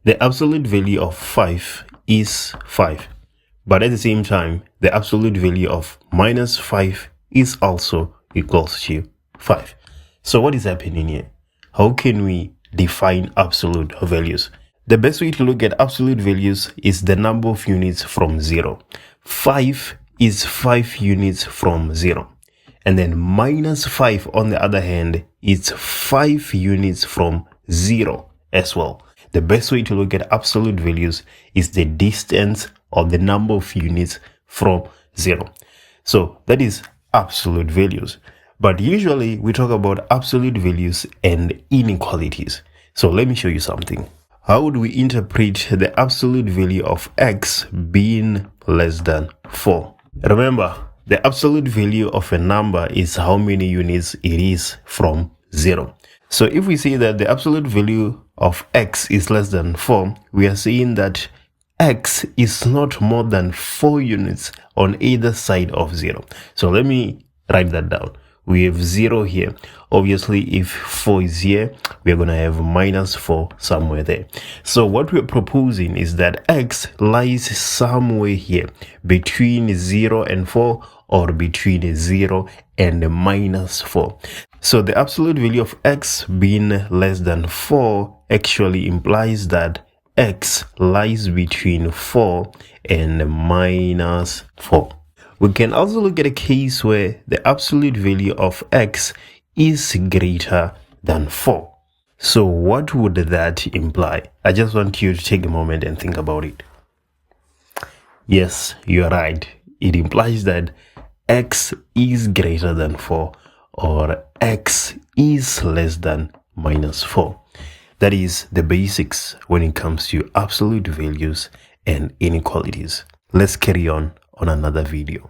The absolute value of 5 is 5, but at the same time, the absolute value of minus 5 is also equals to 5. So what is happening here? How can we define absolute values? The best way to look at absolute values is the number of units from 0. 5 is 5 units from 0. And then minus 5, on the other hand, is 5 units from 0 as well. The best way to look at absolute values is the distance or the number of units from 0. So that is absolute values. But usually we talk about absolute values and inequalities. So let me show you something. How would we interpret the absolute value of x being less than 4? Remember, the absolute value of a number is how many units it is from 0. So if we say that the absolute value of x is less than 4, we are saying that x is not more than 4 units on either side of 0. So let me write that down. We have 0 here. Obviously, if 4 is here, we're going to have minus 4 somewhere there. So what we're proposing is that x lies somewhere here between 0 and 4, or between 0 and minus 4. So the absolute value of x being less than 4 actually implies that x lies between 4 and minus 4. We can also look at a case where the absolute value of x is greater than 4. So what would that imply? I just want you to take a moment and think about it. Yes, you're right. It implies that x is greater than 4, or x is less than minus 4. That is the basics when it comes to absolute values and inequalities. Let's carry on another video.